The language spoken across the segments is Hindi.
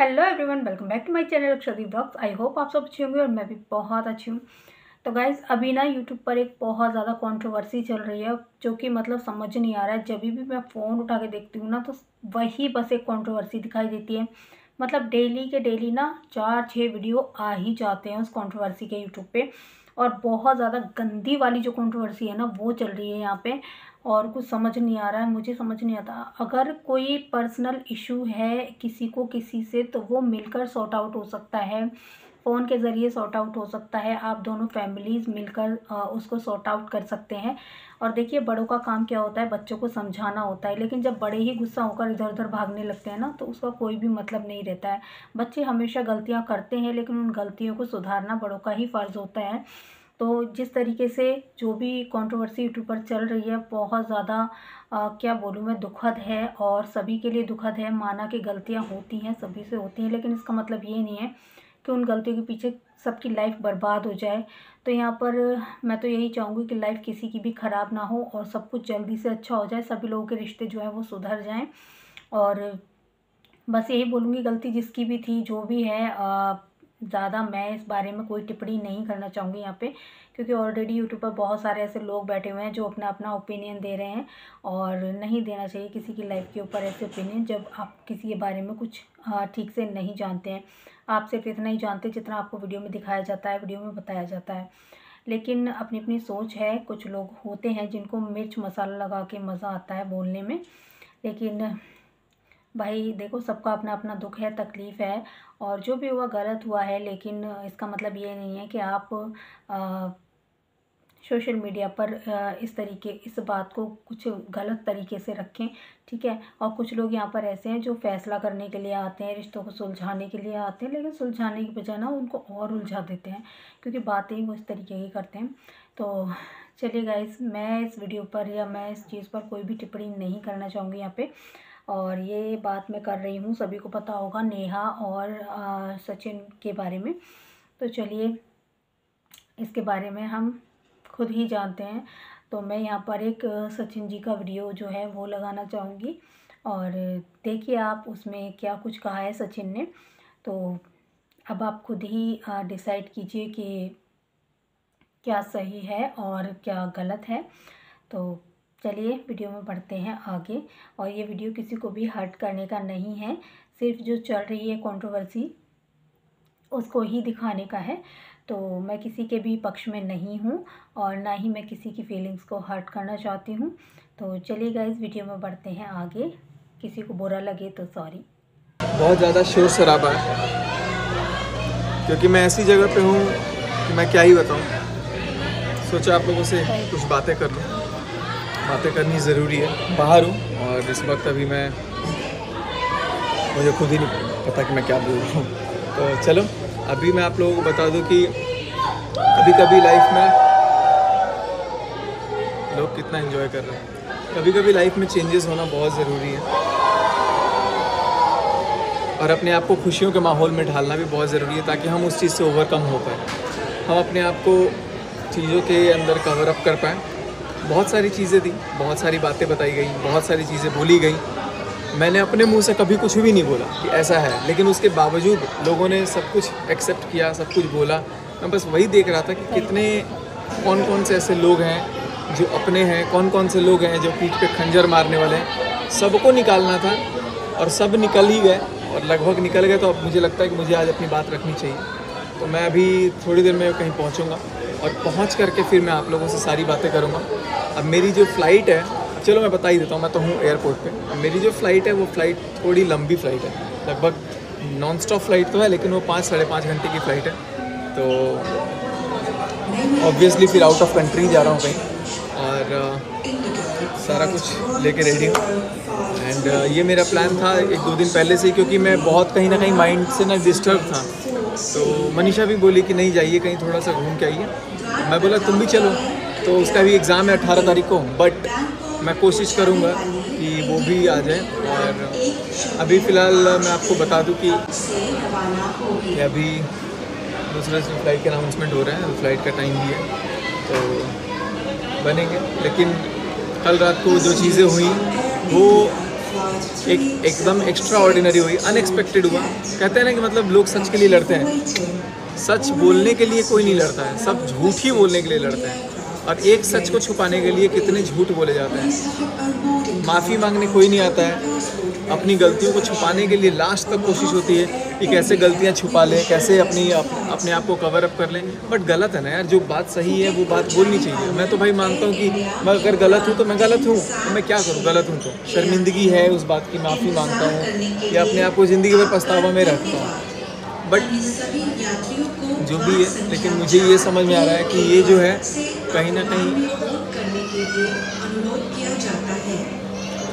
Hello everyone, welcome back to my channel Akshadi blogs. I hope आप सब अच्छे होंगे और मैं भी बहुत अच्छी हूँ। तो गाइज़, अभी ना यूट्यूब पर एक बहुत ज़्यादा कंट्रोवर्सी चल रही है, जो कि मतलब समझ नहीं आ रहा है। जब भी मैं फ़ोन उठा के देखती हूँ ना, तो वही बस एक कंट्रोवर्सी दिखाई देती है। मतलब डेली के डेली ना 4-6 वीडियो आ ही जाते हैं उस कंट्रोवर्सी के यूट्यूब पे। और बहुत ज़्यादा गंदी वाली जो कंट्रोवर्सी है ना, वो चल रही है यहाँ पे। और कुछ समझ नहीं आ रहा है, मुझे समझ नहीं आता। अगर कोई पर्सनल इशू है किसी को किसी से, तो वो मिलकर सॉर्ट आउट हो सकता है, फ़ोन के ज़रिए सॉर्ट आउट हो सकता है। आप दोनों फैमिलीज़ मिलकर उसको सॉर्ट आउट कर सकते हैं। और देखिए, बड़ों का काम क्या होता है, बच्चों को समझाना होता है। लेकिन जब बड़े ही गुस्सा होकर इधर उधर भागने लगते हैं ना, तो उसका कोई भी मतलब नहीं रहता है। बच्चे हमेशा गलतियाँ करते हैं, लेकिन उन गलतियों को सुधारना बड़ों का ही फ़र्ज़ होता है। तो जिस तरीके से जो भी कंट्रोवर्सी यूट्यूब पर चल रही है, बहुत ज़्यादा क्या बोलूँ मैं, दुखद है और सभी के लिए दुखद है। माना कि गलतियाँ होती हैं, सभी से होती हैं, लेकिन इसका मतलब ये नहीं है कि उन गलतियों के पीछे सबकी लाइफ बर्बाद हो जाए। तो यहाँ पर मैं तो यही चाहूँगी कि लाइफ किसी की भी ख़राब ना हो और सब कुछ जल्दी से अच्छा हो जाए, सभी लोगों के रिश्ते जो है वो सुधर जाएँ। और बस यही बोलूँगी, गलती जिसकी भी थी, जो भी है, ज़्यादा मैं इस बारे में कोई टिप्पणी नहीं करना चाहूँगी यहाँ पे, क्योंकि ऑलरेडी यूट्यूब पर बहुत सारे ऐसे लोग बैठे हुए हैं जो अपना अपना ओपिनियन दे रहे हैं। और नहीं देना चाहिए किसी की लाइफ के ऊपर ऐसे ओपिनियन, जब आप किसी के बारे में कुछ ठीक से नहीं जानते हैं। आप सिर्फ इतना ही जानते हैं जितना आपको वीडियो में दिखाया जाता है, वीडियो में बताया जाता है। लेकिन अपनी अपनी सोच है। कुछ लोग होते हैं जिनको मिर्च मसाला लगा के मज़ा आता है बोलने में। लेकिन भाई देखो, सबका अपना अपना दुख है, तकलीफ़ है, और जो भी हुआ गलत हुआ है। लेकिन इसका मतलब ये नहीं है कि आप सोशल मीडिया पर इस बात को कुछ गलत तरीके से रखें, ठीक है। और कुछ लोग यहाँ पर ऐसे हैं जो फ़ैसला करने के लिए आते हैं, रिश्तों को सुलझाने के लिए आते हैं, लेकिन सुलझाने की बजाय ना उनको और उलझा देते हैं, क्योंकि बातें ही वो इस तरीके की करते हैं। तो चलिए गाइस, मैं इस वीडियो पर या मैं इस चीज़ पर कोई भी टिप्पणी नहीं करना चाहूँगी यहाँ पे। और ये बात मैं कर रही हूँ, सभी को पता होगा, नेहा और सचिन के बारे में। तो चलिए, इसके बारे में हम खुद ही जानते हैं। तो मैं यहाँ पर एक सचिन जी का वीडियो जो है वो लगाना चाहूँगी, और देखिए आप उसमें क्या कुछ कहा है सचिन ने। तो अब आप खुद ही डिसाइड कीजिए कि क्या सही है और क्या गलत है। तो चलिए वीडियो में बढ़ते हैं आगे। और ये वीडियो किसी को भी हर्ट करने का नहीं है, सिर्फ जो चल रही है कंट्रोवर्सी उसको ही दिखाने का है। तो मैं किसी के भी पक्ष में नहीं हूँ और ना ही मैं किसी की फीलिंग्स को हर्ट करना चाहती हूँ। तो चलिए गाइस, वीडियो में बढ़ते हैं आगे। किसी को बुरा लगे तो सॉरी। बहुत ज़्यादा शोर शराबा है, क्योंकि मैं ऐसी जगह पे हूँ कि मैं क्या ही बताऊँ। सोचा आप लोगों से कुछ बातें कर लूँ, बातें करनी ज़रूरी है। बाहर हूँ और इस वक्त अभी मुझे खुद ही नहीं पता कि मैं क्या बोल रहा हूँ। तो चलो, अभी मैं आप लोगों को बता दूँ कि कभी कभी लाइफ में लोग कितना एंजॉय कर रहे हैं। कभी कभी लाइफ में चेंजेस होना बहुत ज़रूरी है, और अपने आप को खुशियों के माहौल में ढालना भी बहुत ज़रूरी है, ताकि हम उस चीज़ से ओवरकम हो पाए, हम अपने आप को चीज़ों के अंदर कवर अप कर पाएँ। बहुत सारी चीज़ें थी, बहुत सारी बातें बताई गई, बहुत सारी चीज़ें बोली गई। मैंने अपने मुंह से कभी कुछ भी नहीं बोला कि ऐसा है, लेकिन उसके बावजूद लोगों ने सब कुछ एक्सेप्ट किया, सब कुछ बोला। मैं बस वही देख रहा था कि कितने कौन कौन से ऐसे लोग हैं जो अपने हैं, कौन कौन से लोग हैं जो पीठ पे खंजर मारने वाले हैं। सबको निकालना था और सब निकल ही गए, और लगभग निकल गए। तो अब मुझे लगता है कि मुझे आज अपनी बात रखनी चाहिए। तो मैं अभी थोड़ी देर में कहीं पहुंचूंगा, और पहुंच करके फिर मैं आप लोगों से सारी बातें करूंगा। अब मेरी जो फ़्लाइट है, चलो मैं बता ही देता हूँ, मैं तो हूँ एयरपोर्ट पे। अब मेरी जो फ़्लाइट है वो फ़्लाइट थोड़ी लंबी फ़्लाइट है, लगभग नॉन स्टॉप फ्लाइट तो है, लेकिन वो 5-5.5 घंटे की फ़्लाइट है। तो ऑब्वियसली फिर आउट ऑफ कंट्री जा रहा हूँ कहीं, और सारा कुछ लेके रेडी हूँ। एंड ये मेरा प्लान था 1-2 दिन पहले से, क्योंकि मैं बहुत कहीं ना कहीं माइंड से ना डिस्टर्ब था। तो मनीषा भी बोली कि नहीं जाइए, कहीं थोड़ा सा घूम के आइए। मैं बोला तुम भी चलो। तो उसका भी एग्ज़ाम है 18 तारीख को, बट मैं कोशिश करूँगा कि वो भी आ जाए। और अभी फ़िलहाल मैं आपको बता दूँ कि अभी दूसरे फ्लाइट के अनाउंसमेंट हो रहे हैं, फ़्लाइट का टाइम भी है, तो बनेंगे। लेकिन कल रात को जो चीज़ें हुई वो एकदम एक्स्ट्रा ऑर्डिनरी हुई, अनएक्सपेक्टेड हुआ। कहते हैं ना कि मतलब लोग सच के लिए लड़ते हैं, सच बोलने के लिए कोई नहीं लड़ता है, सब झूठ ही बोलने के लिए लड़ते हैं। और एक सच को छुपाने के लिए कितने झूठ बोले जाते हैं। माफ़ी मांगने कोई नहीं आता है, अपनी गलतियों को छुपाने के लिए लास्ट तक कोशिश होती है कि कैसे गलतियां छुपा लें, कैसे अपने आप को कवर अप कर लें। बट गलत है ना यार, जो बात सही है वो बात बोलनी चाहिए। मैं तो भाई मानता हूँ कि मैं अगर गलत हूँ तो मैं गलत हूँ, तो मैं क्या करूँ, गलत हूँ तो शर्मिंदगी है उस बात की, माफ़ी मांगता हूँ या अपने आप को ज़िंदगी भर पछतावा में रखता हूँ। बट जो भी है, लेकिन मुझे ये समझ में आ रहा है कि ये जो है कहीं ना कहीं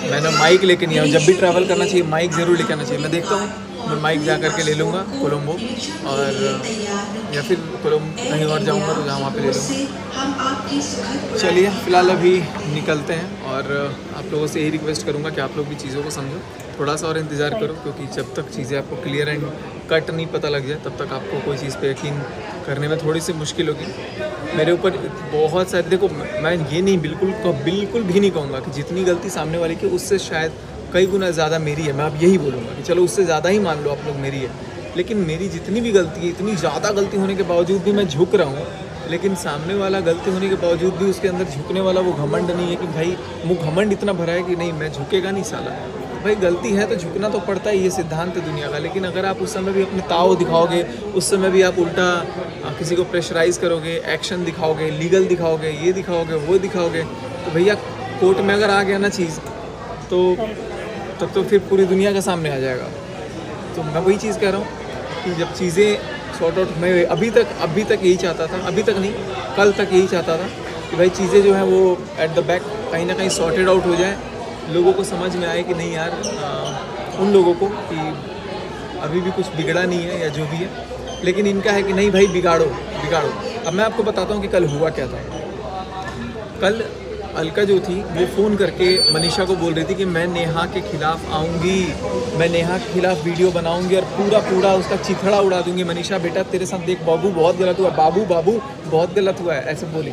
मैं ना माइक लेके नहीं आऊँ। जब भी ट्रैवल करना चाहिए माइक ज़रूर लेके आना चाहिए। मैं देखता हूँ, मैं माइक जा करके ले लूँगा कोलंबो, और या फिर कोलंबो कहीं और जाऊँगा तो जहाँ वहाँ पे ले लूँगा। चलिए फ़िलहाल अभी निकलते हैं, और आप लोगों से यही रिक्वेस्ट करूँगा कि आप लोग भी चीज़ों को समझो, थोड़ा सा और इंतज़ार करो, क्योंकि जब तक चीज़ें आपको क्लियर एंड कट नहीं पता लग जाए तब तक आपको कोई चीज़ पे यकीन करने में थोड़ी सी मुश्किल होगी। मेरे ऊपर बहुत सारे, देखो मैं ये नहीं बिल्कुल भी नहीं कहूँगा कि जितनी गलती सामने वाले की उससे शायद कई गुना ज़्यादा मेरी है। मैं अब यही बोलूँगा कि चलो उससे ज़्यादा ही मान लो आप लोग मेरी है, लेकिन मेरी जितनी भी गलती है, इतनी ज़्यादा गलती होने के बावजूद भी मैं झुक रहा हूँ। लेकिन सामने वाला गलती होने के बावजूद भी उसके अंदर झुकने वाला वो घमंड नहीं है कि भाई वो घमंड इतना भरा है कि नहीं मैं झुकेगा नहीं साला। भाई गलती है तो झुकना तो पड़ता है, ये सिद्धांत है दुनिया का। लेकिन अगर आप उस समय भी अपने ताव दिखाओगे, उस समय भी आप उल्टा किसी को प्रेशराइज़ करोगे, एक्शन दिखाओगे, लीगल दिखाओगे, ये दिखाओगे, वो दिखाओगे, तो भैया कोर्ट में अगर आ गया ना चीज़ तो तब तो फिर पूरी दुनिया के सामने आ जाएगा। तो मैं वही चीज़ कह रहा हूँ कि जब चीज़ें सॉर्ट आउट, मैं अभी तक यही चाहता था, अभी तक नहीं कल तक यही चाहता था कि भाई चीज़ें जो हैं वो एट द बैक कहीं ना कहीं सॉर्टेड आउट हो जाए, लोगों को समझ में आए कि नहीं यार, उन लोगों को कि अभी भी कुछ बिगड़ा नहीं है या जो भी है। लेकिन इनका है कि नहीं भाई बिगाड़ो। अब मैं आपको बताता हूँ कि कल हुआ क्या था। कल अलका जो थी वो फ़ोन करके मनीषा को बोल रही थी कि मैं नेहा के खिलाफ़ आऊँगी, मैं नेहा के खिलाफ़ वीडियो बनाऊँगी और पूरा उसका चिथड़ा उड़ा दूँगी। मनीषा बेटा तेरे साथ देख, बाबू बहुत गलत हुआ, बाबू बहुत गलत हुआ है, ऐसे बोली।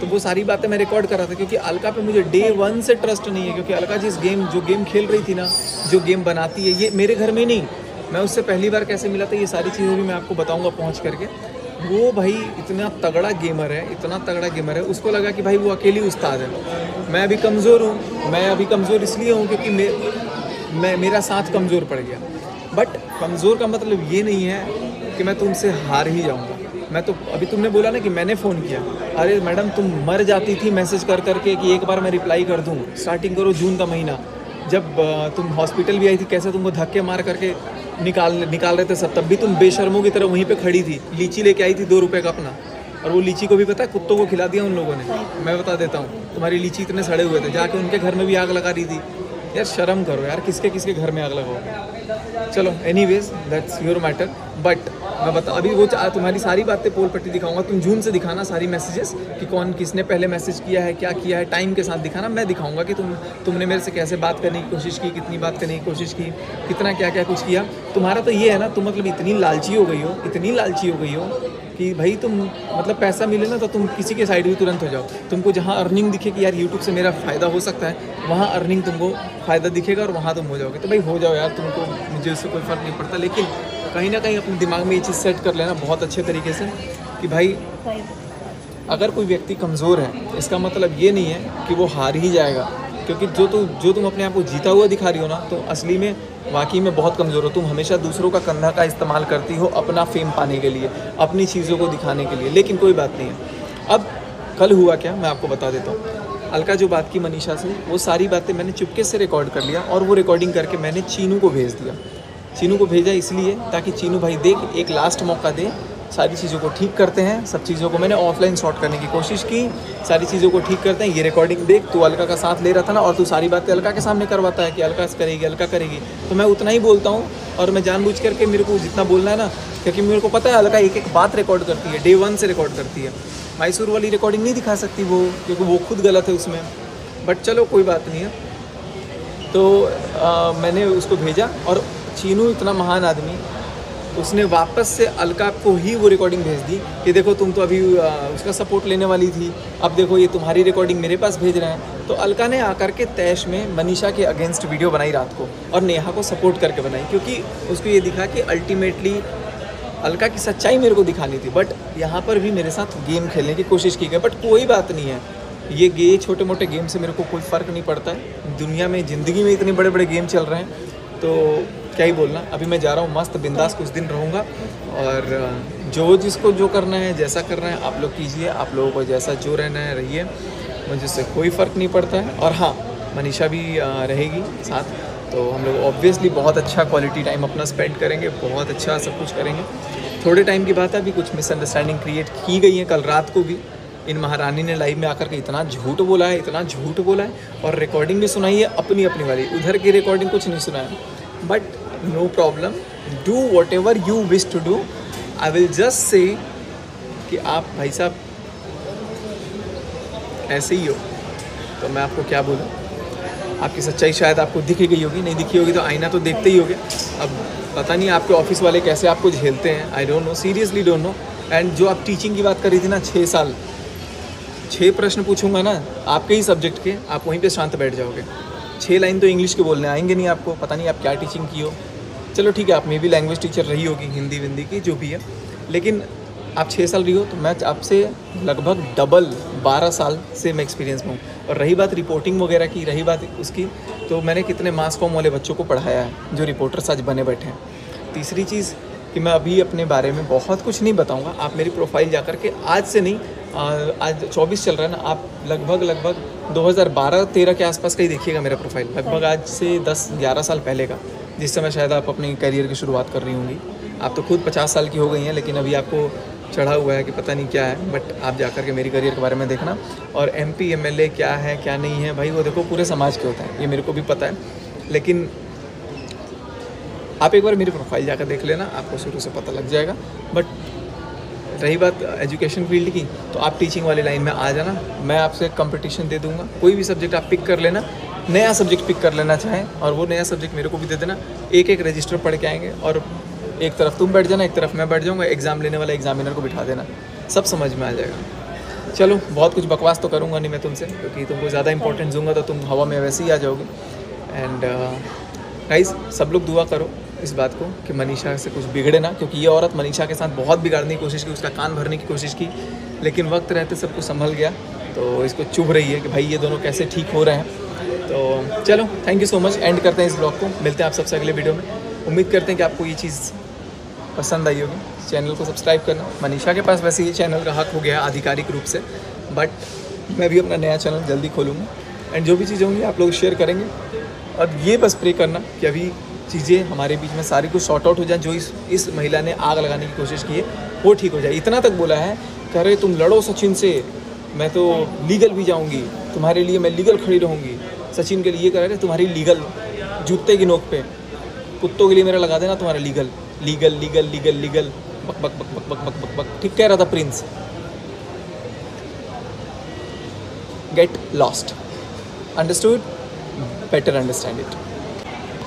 तो वो सारी बातें मैं रिकॉर्ड कर रहा था, क्योंकि अलका पे मुझे डे 1 से ट्रस्ट नहीं है। क्योंकि अलका जो गेम खेल रही थी ना, जो गेम बनाती है, ये मेरे घर में नहीं, मैं उससे पहली बार कैसे मिला था ये सारी चीज़ें भी मैं आपको बताऊँगा पहुँच करके। वो भाई इतना तगड़ा गेमर है, उसको लगा कि भाई वो अकेली उस्ताद है। मैं अभी कमज़ोर हूँ, मैं अभी कमज़ोर इसलिए हूँ क्योंकि मेरा साथ कमज़ोर पड़ गया। बट कमज़ोर का मतलब ये नहीं है कि मैं तुमसे हार ही जाऊँगा। मैं तो अभी तुमने बोला ना कि मैंने फ़ोन किया, अरे मैडम तुम मर जाती थी मैसेज कर करके कि एक बार मैं रिप्लाई कर दूँ। स्टार्टिंग करो जून का महीना, जब तुम हॉस्पिटल भी आई थी, कैसे तुमको धक्के मार करके निकाल रहे थे सब, तब भी तुम बेशर्मों की तरह वहीं पे खड़ी थी। लीची लेके आई थी 2 रुपये का अपना, और वो लीची को भी पता है कुत्तों को खिला दिया उन लोगों ने। मैं बता देता हूँ, तुम्हारी लीची इतने सड़े हुए थे, जाके उनके घर में भी आग लगा रही थी। यार शर्म करो यार, किसके घर में आग लगाओगे। चलो anyways that's your matter. But मैं बता, अभी वो तुम्हारी सारी बातें पोल पट्टी दिखाऊंगा, तुम जून से दिखाना सारी मैसेजेस कि कौन किसने पहले मैसेज किया है, क्या किया है, टाइम के साथ दिखाना। मैं दिखाऊंगा कि तुमने मेरे से कैसे बात करने की कोशिश की, कितनी बात करने की कोशिश की, कितना क्या कुछ किया। तुम्हारा तो ये है ना, तुम मतलब इतनी लालची हो गई हो कि भाई तुम मतलब पैसा मिले ना तो तुम किसी के साइड भी तुरंत हो जाओ। तुमको जहाँ अर्निंग दिखे कि यार यूट्यूब से मेरा फ़ायदा हो सकता है, वहाँ अर्निंग तुमको फ़ायदा दिखेगा और वहाँ तुम हो जाओगे। तो भाई हो जाओ यार, तुमको मुझे उससे कोई फ़र्क नहीं पड़ता। लेकिन कहीं ना कहीं अपने दिमाग में ये चीज़ सेट कर लेना बहुत अच्छे तरीके से कि भाई अगर कोई व्यक्ति कमज़ोर है, इसका मतलब ये नहीं है कि वो हार ही जाएगा। क्योंकि जो तुम अपने आप को जीता हुआ दिखा रही हो ना, तो असली में वाकई में बहुत कमज़ोर हो। तुम हमेशा दूसरों का कंधा का इस्तेमाल करती हो अपना फेम पाने के लिए, अपनी चीज़ों को दिखाने के लिए। लेकिन कोई बात नहीं है। अब कल हुआ क्या मैं आपको बता देता हूँ। अलका जो बात की मनीषा से, वो सारी बातें मैंने चुपके से रिकॉर्ड कर लिया, और वो रिकॉर्डिंग करके मैंने चीनू को भेज दिया। चीनू को भेजा इसलिए ताकि चीनू भाई देख, एक लास्ट मौका दे, सारी चीज़ों को ठीक करते हैं। सब चीज़ों को मैंने ऑफलाइन सॉर्ट करने की कोशिश की, सारी चीज़ों को ठीक करते हैं। ये रिकॉर्डिंग देख, तू अलका का साथ ले रहा था ना, और तू सारी बातें अलका के सामने करवाता है कि अलका करेगी। तो मैं उतना ही बोलता हूँ, और मैं जानबूझ करके मेरे को जितना बोलना है ना, क्योंकि मेरे को पता है अलका एक बात रिकॉर्ड करती है, डे 1 से रिकॉर्ड करती है। मैसूर वाली रिकॉर्डिंग नहीं दिखा सकती वो, क्योंकि वो खुद गलत है उसमें। बट चलो कोई बात नहीं है। तो मैंने उसको भेजा, और चीनू इतना महान आदमी, उसने वापस से अलका को ही वो रिकॉर्डिंग भेज दी कि देखो तुम तो अभी उसका सपोर्ट लेने वाली थी, अब देखो ये तुम्हारी रिकॉर्डिंग मेरे पास भेज रहे हैं। तो अलका ने आकर के तैश में मनीषा के अगेंस्ट वीडियो बनाई रात को और नेहा को सपोर्ट करके बनाई, क्योंकि उसको ये दिखा कि अल्टीमेटली अलका की सच्चाई मेरे को दिखानी थी। बट यहाँ पर भी मेरे साथ गेम खेलने की कोशिश की गई, बट कोई बात नहीं है, ये छोटे मोटे गेम से मेरे को कोई फ़र्क नहीं पड़ता है। दुनिया में, ज़िंदगी में इतने बड़े बड़े गेम चल रहे हैं, तो क्या ही बोलना। अभी मैं जा रहा हूँ, मस्त बिंदास कुछ दिन रहूँगा, और जो जिसको जो करना है, जैसा करना है आप लोग कीजिए, आप लोगों को जैसा जो रहना है रहिए, मुझे से कोई फ़र्क नहीं पड़ता है। और हाँ, मनीषा भी रहेगी साथ, तो हम लोग ऑब्वियसली बहुत अच्छा क्वालिटी टाइम अपना स्पेंड करेंगे, बहुत अच्छा सब कुछ करेंगे। थोड़े टाइम की बात है, अभी कुछ मिसअंडरस्टैंडिंग क्रिएट की गई है कल रात को भी। इन महारानी ने लाइव में आकर के इतना झूठ बोला है, इतना झूठ बोला है, और रिकॉर्डिंग भी सुनाई है अपनी अपनी वाली, उधर की रिकॉर्डिंग कुछ नहीं सुना है। But no problem, do whatever you wish to do. I will just say कि आप भाई साहब ऐसे ही हो, तो मैं आपको क्या बोलूँ। आपकी सच्चाई शायद आपको दिख गई होगी, नहीं दिखी होगी तो आईना तो देखते ही होगे। अब पता नहीं आपके ऑफिस वाले कैसे आपको झेलते हैं, I don't know, seriously don't know. And जो आप टीचिंग की बात कर रही थी ना, 6 साल, 6 प्रश्न पूछूंगा ना आपके ही सब्जेक्ट के, आप वहीं पे शांत बैठ जाओगे। 6 लाइन तो इंग्लिश के बोलने आएंगे नहीं आपको, पता नहीं आप क्या टीचिंग की हो। चलो ठीक है, आप मे भी लैंग्वेज टीचर रही होगी, हिंदी विंदी की जो भी है, लेकिन आप 6 साल रही हो, तो मैं आपसे लगभग डबल 12 साल से मैं एक्सपीरियंस में हूँ। और रही बात रिपोर्टिंग वगैरह की, रही बात उसकी, तो मैंने कितने मास कॉम वाले बच्चों को पढ़ाया है जो रिपोर्टर्स आज बने बैठे हैं। तीसरी चीज़ कि मैं अभी अपने बारे में बहुत कुछ नहीं बताऊंगा, आप मेरी प्रोफाइल जा कर के आज से नहीं, आज 24 चल रहा है ना, आप लगभग 2012-13 के आसपास का ही देखिएगा मेरा प्रोफाइल, लगभग आज से 10-11 साल पहले का, जिस समय शायद आप अपनी करियर की शुरुआत कर रही होंगी। आप तो खुद 50 साल की हो गई हैं, लेकिन अभी आपको चढ़ा हुआ है कि पता नहीं क्या है। बट आप जा कर के मेरी करियर के बारे में देखना। और MP MLA क्या है क्या नहीं है भाई, वो देखो पूरे समाज के होते हैं, ये मेरे को भी पता है, लेकिन आप एक बार मेरी प्रोफाइल जाकर देख लेना, आपको शुरू से पता लग जाएगा। बट रही बात एजुकेशन फील्ड की, तो आप टीचिंग वाली लाइन में आ जाना, मैं आपसे कंपटीशन दे दूंगा। कोई भी सब्जेक्ट आप पिक कर लेना, नया सब्जेक्ट पिक कर लेना चाहें, और वो नया सब्जेक्ट मेरे को भी दे देना। एक रजिस्टर पढ़ के आएंगे, और एक तरफ तुम बैठ जाना, एक तरफ मैं बैठ जाऊँगा, एग्ज़ाम लेने वाला एग्जामिनर को बिठा देना, सब समझ में आ जाएगा। चलो, बहुत कुछ बकवास तो करूँगा नहीं मैं तुमसे, क्योंकि तुमको ज़्यादा इंपॉर्टेंस दूंगा तो तुम हवा में वैसे ही आ जाओगे। एंड गाइस, सब लोग दुआ करो इस बात को कि मनीषा से कुछ बिगड़े ना, क्योंकि ये औरत मनीषा के साथ बहुत बिगाड़ने की कोशिश की, उसका कान भरने की कोशिश की, लेकिन वक्त रहते सब कुछ संभल गया। तो इसको चुभ रही है कि भाई ये दोनों कैसे ठीक हो रहे हैं। तो चलो, thank you so much, and करते हैं इस ब्लॉग को, मिलते हैं आप सबसे अगले वीडियो में। उम्मीद करते हैं कि आपको ये चीज़ पसंद आई होगी। चैनल को सब्सक्राइब करना, मनीषा के पास वैसे ये चैनल का हक हो गया आधिकारिक रूप से, बट मैं भी अपना नया चैनल जल्दी खोलूँगा। एंड जो भी चीज़ें होंगी आप लोग शेयर करेंगे, और ये बस प्रे करना कि अभी चीज़ें हमारे बीच में सारी कुछ सॉर्ट आउट हो जाए। जो इस महिला ने आग लगाने की कोशिश की है वो ठीक हो जाए। इतना तक बोला है, कह रहे तुम लड़ो सचिन से, मैं तो लीगल भी जाऊंगी, तुम्हारे लिए मैं लीगल खड़ी रहूंगी। सचिन के लिए कह रहे तुम्हारी लीगल, जूते की नोक पे, कुत्तों के लिए मेरा लगा देना तुम्हारा legal legal legal legal legal, बक बक बक बक बक बक बक बक, ठीक कह रहा था Prince. Get lost, understood, better understand it.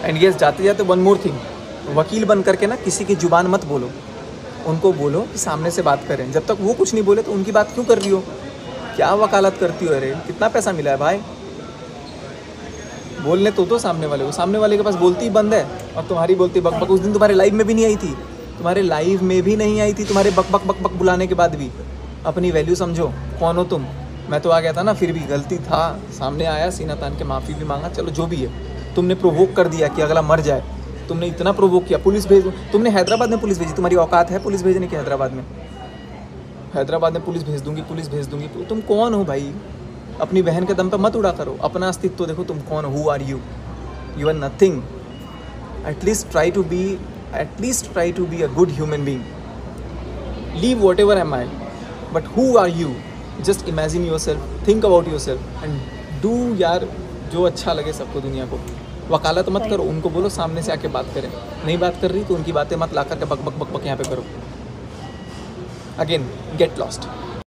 And yes, जाते जाते वन मोर थिंग, वकील बन करके ना किसी की जुबान मत बोलो, उनको बोलो कि सामने से बात करें। जब तक वो कुछ नहीं बोले तो उनकी बात क्यों कर रही हो, क्या वकालत करती हो? अरे कितना पैसा मिला है भाई, बोलने तो सामने वाले को, सामने वाले के पास बोलती ही बंद है, और तुम्हारी बोलती बक बक। उस दिन तुम्हारे लाइव में भी नहीं आई थी, तुम्हारे लाइव में भी नहीं आई थी, तुम्हारे बक बक बक बक बुलाने के बाद भी। अपनी वैल्यू समझो, कौन हो तुम? मैं तो आ गया था ना, फिर भी गलती था, सामने आया, सीना तान के माफ़ी भी मांगा, चलो जो भी है। तुमने प्रोवोक कर दिया कि अगला मर जाए, तुमने इतना प्रोवोक किया, पुलिस भेज दो। तुमने हैदराबाद में पुलिस भेजी, तुम्हारी औकात है पुलिस भेजने की? हैदराबाद में पुलिस भेज दूंगी, पुलिस भेज दूंगी। तुम कौन हो भाई? अपनी बहन के दम पर मत उड़ा करो, अपना अस्तित्व देखो, तुम कौन हो? Who are you? You are nothing. At least try to be a good human being. Leave whatever am I, but who are you? Just imagine yourself, think about yourself and do यार जो अच्छा लगे सबको, दुनिया को। वकालत मत करो, उनको बोलो सामने से आके बात करें। नहीं बात कर रही तो उनकी बातें मत ला करके बक बक बक बक यहाँ पे करो। Again, get lost.